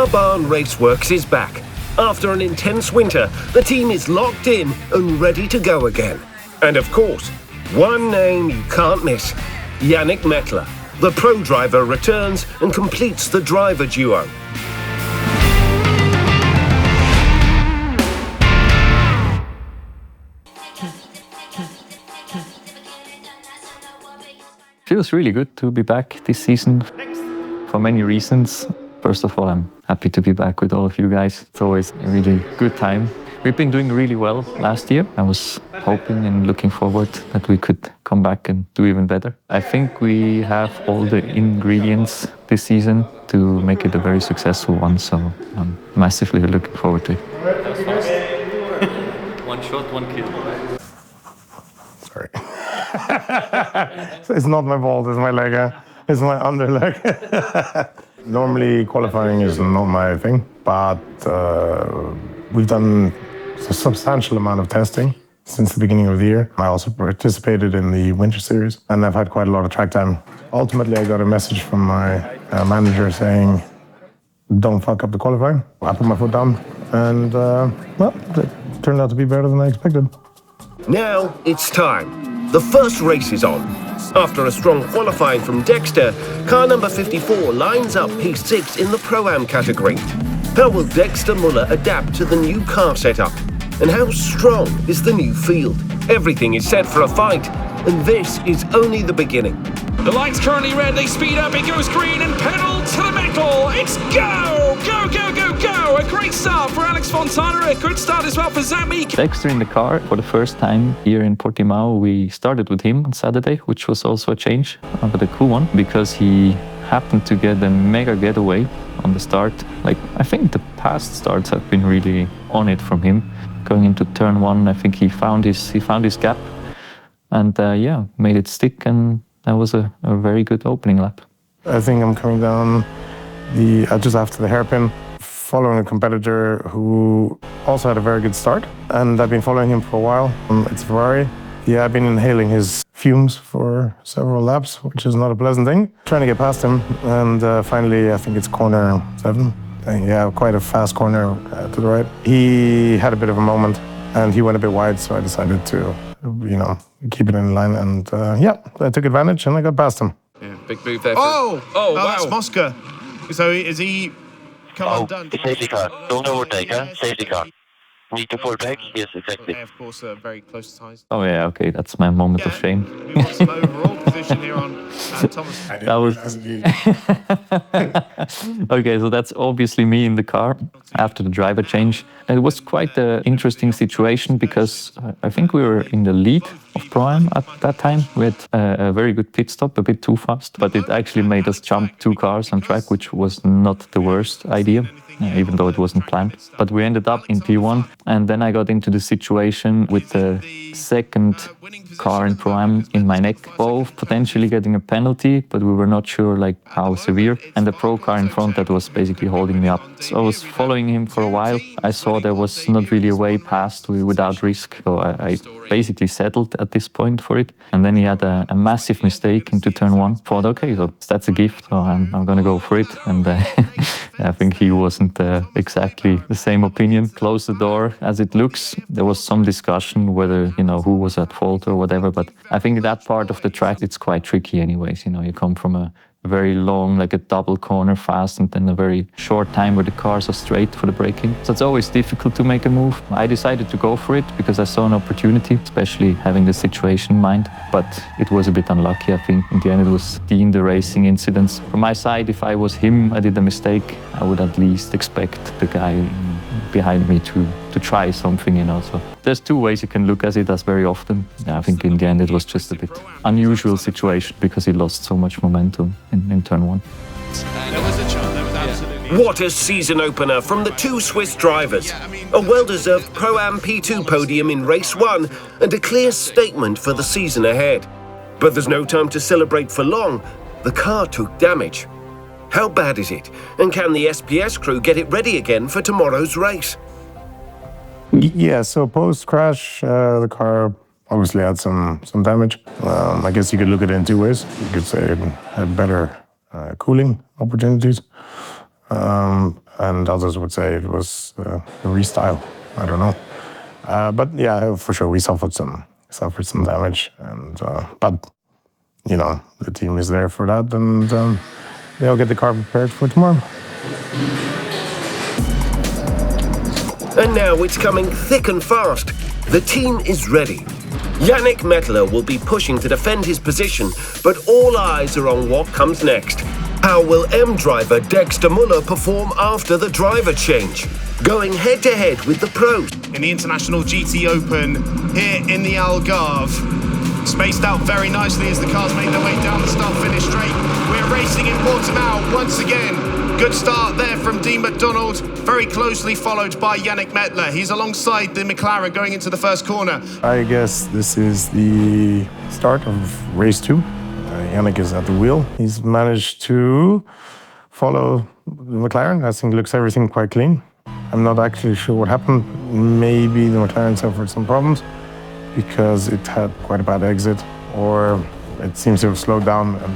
Car Barn Raceworks is back. After an intense winter, the team is locked in and ready to go again. And of course, one name you can't miss, Yannick Mettler. The pro driver returns and completes the driver duo. Feels really good to be back this season for many reasons. First of all, I'm happy to be back with all of you guys. It's always a really good time. We've been doing really well last year. I was hoping and looking forward that we could come back and do even better. I think we have all the ingredients this season to make it a very successful one, so I'm massively looking forward to it. That was fast. One shot, one kill. Sorry. It's not my fault, it's my leg. It's my underleg. Normally, qualifying is not my thing, but we've done a substantial amount of testing since the beginning of the year. I also participated in the winter series, and I've had quite a lot of track time. Ultimately, I got a message from my manager saying, don't fuck up the qualifying. I put my foot down, and well, it turned out to be better than I expected. Now it's time. The first race is on. After a strong qualifying from Dexter, car number 54 lines up P6 in the Pro-Am category. How will Dexter Müller adapt to the new car setup? And how strong is the new field? Everything is set for a fight, and this is only the beginning. The light's currently red, they speed up, it goes green, and pedal to the metal. It's go! Go, go, go, go! A great start for Alex Fontana, a good start as well for Zami. Dexter in the car for the first time here in Portimão. We started with him on Saturday, which was also a change, but a cool one, because he happened to get a mega getaway on the start. Like, I think the past starts have been really on it from him. Going into turn one, I think he found his gap, and yeah, made it stick, and that was a very good opening lap. I think I'm coming down just after the hairpin, following a competitor who also had a very good start, and I've been following him for a while. It's Ferrari. Yeah, I've been inhaling his fumes for several laps, which is not a pleasant thing. Trying to get past him, and finally, I think it's corner 7. Yeah, quite a fast corner to the right. He had a bit of a moment, and he went a bit wide, so I decided to, keep it in line, and yeah, I took advantage, and I got past him. Yeah, big move there. Oh, wow. That's Mosca. So is he come undone? Safety car. Don't overtake, huh? Safety car. Need to pull back? Yes, exactly. They, of course, very close ties. Oh yeah, okay, that's my moment of shame. We want some overall position here on Thomas. That was okay. So that's obviously me in the car after the driver change. It was quite an interesting situation because I think we were in the lead of Pro-Am at that time. We had a very good pit stop, a bit too fast, but it actually made us jump 2 cars on track, which was not the worst idea, even though it wasn't planned. But we ended up in P1, and then I got into the situation with the second car in Pro-Am in my neck, both potentially getting a penalty, but we were not sure how severe, and the pro car in front that was basically holding me up. So I was following him for a while. I saw there was not really a way past without risk, so I basically settled at this point for it. And then he had a massive mistake into turn 1. Thought, okay, so that's a gift, so I'm gonna go for it. And I think he wasn't exactly the same opinion. Closed the door. As it looks, there was some discussion whether, who was at fault or whatever, but I think that part of the track, it's quite tricky anyways. You come from a very long, like a double corner fast, and then a very short time where the cars are straight for the braking. So it's always difficult to make a move. I decided to go for it because I saw an opportunity, especially having the situation in mind. But it was a bit unlucky, I think. In the end, it was the racing incidents. From my side, if I was him, I did a mistake, I would at least expect the guy behind me to try something, So there's 2 ways you can look at it as very often. I think in the end it was just a bit unusual situation because he lost so much momentum in turn 1. There was a chance. There was absolutely. What a season opener from the 2 Swiss drivers. A well-deserved Pro-Am P2 podium in race 1 and a clear statement for the season ahead. But there's no time to celebrate for long. The car took damage. How bad is it? And can the SPS crew get it ready again for tomorrow's race? Yeah, so post-crash, the car obviously had some damage. I guess you could look at it in 2 ways. You could say it had better cooling opportunities. and others would say it was a restyle. I don't know. But yeah, for sure, we suffered some damage, and but you know, the team is there for that, and they'll get the car prepared for tomorrow. And now it's coming thick and fast. The team is ready. Yannick Mettler will be pushing to defend his position, but all eyes are on what comes next. How will M driver Dexter Müller perform after the driver change? Going head-to-head with the pros. In the International GT Open here in the Algarve. Spaced out very nicely as the cars make their way down the start-finish straight. We're racing in Portimão once again. Good start there from Dean McDonald, very closely followed by Yannick Mettler. He's alongside the McLaren going into the first corner. I guess this is the start of race 2. Yannick is at the wheel. He's managed to follow the McLaren. I think looks everything quite clean. I'm not actually sure what happened. Maybe the McLaren suffered some problems because it had quite a bad exit, or it seems to have slowed down in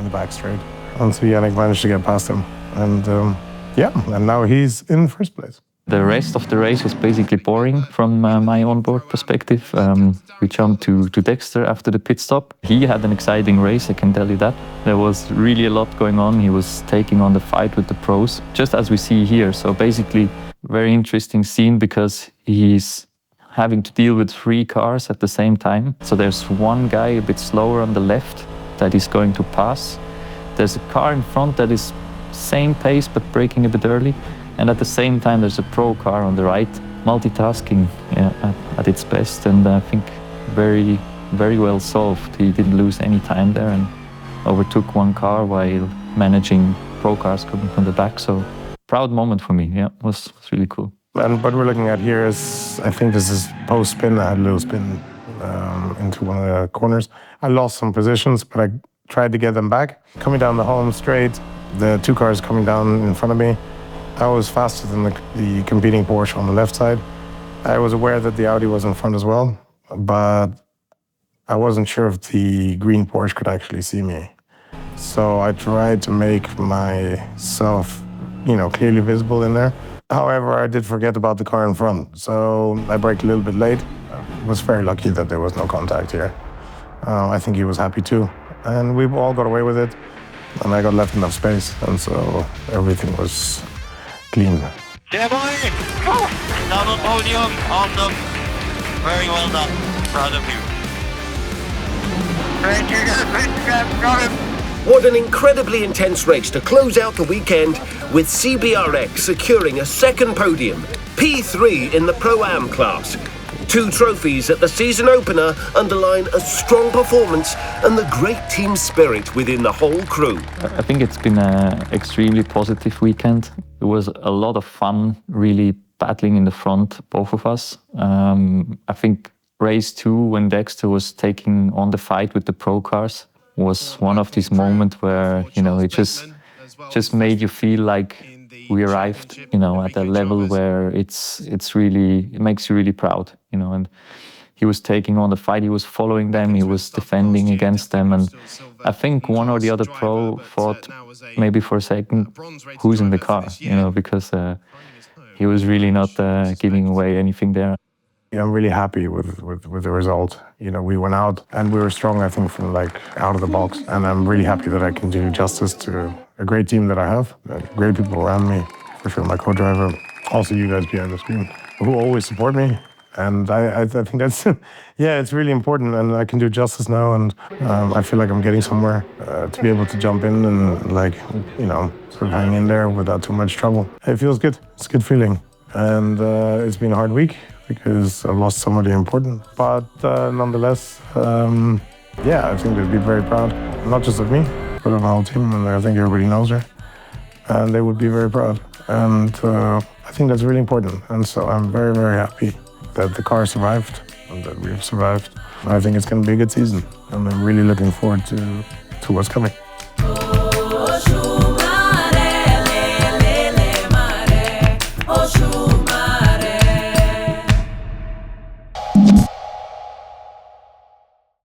the back straight. And so Yannick managed to get past him. And and now he's in first place. The rest of the race was basically boring from my onboard perspective. We jumped to Dexter after the pit stop. He had an exciting race, I can tell you that. There was really a lot going on. He was taking on the fight with the pros, just as we see here. So basically, very interesting scene because he's having to deal with 3 cars at the same time. So there's one guy a bit slower on the left that he's going to pass. There's a car in front that is same pace but braking a bit early, and at the same time there's a pro car on the right, multitasking at its best, and I think very, very well solved. He didn't lose any time there and overtook one car while managing pro cars coming from the back. So proud moment for me. Yeah, it was really cool. And what we're looking at here is, I think this is post-spin. I had a little spin into one of the corners. I lost some positions, but I tried to get them back. Coming down the home straight, the 2 cars coming down in front of me, I was faster than the competing Porsche on the left side. I was aware that the Audi was in front as well, but I wasn't sure if the green Porsche could actually see me. So I tried to make myself, clearly visible in there. However, I did forget about the car in front, so I braked a little bit late. I was very lucky that there was no contact here. I think he was happy too. And we all got away with it, and I got left enough space, and so everything was clean. Jawohl! Double podium on them. Very well done. Proud of you. Got him. What an incredibly intense race to close out the weekend, with CBRX securing a second podium, P3 in the Pro-Am class. 2 trophies at the season opener underline a strong performance and the great team spirit within the whole crew. I think it's been an extremely positive weekend. It was a lot of fun, really battling in the front, both of us. I think race 2, when Dexter was taking on the fight with the pro cars, was one of these moments where, it just made you feel like we arrived, at a level where it makes you really proud, and he was taking on the fight, he was following them, he was defending against them, and I think one or the other pro thought maybe for a second, who's in the car, because he was really not giving away anything there. I'm really happy with the result. We went out and we were strong, I think, from out of the box. And I'm really happy that I can do justice to a great team that I have, great people around me, for sure my co-driver, also you guys behind the screen, who always support me. And I think that's, it's really important, and I can do justice now, and I feel like I'm getting somewhere to be able to jump in and sort of hang in there without too much trouble. It feels good. It's a good feeling. And it's been a hard week, because I've lost somebody important. But nonetheless, I think they'd be very proud, not just of me, but of the whole team, and I think everybody knows her. And they would be very proud. And I think that's really important. And so I'm very, very happy that the car survived and that we've survived. I think it's going to be a good season, and I'm really looking forward to what's coming. Oh,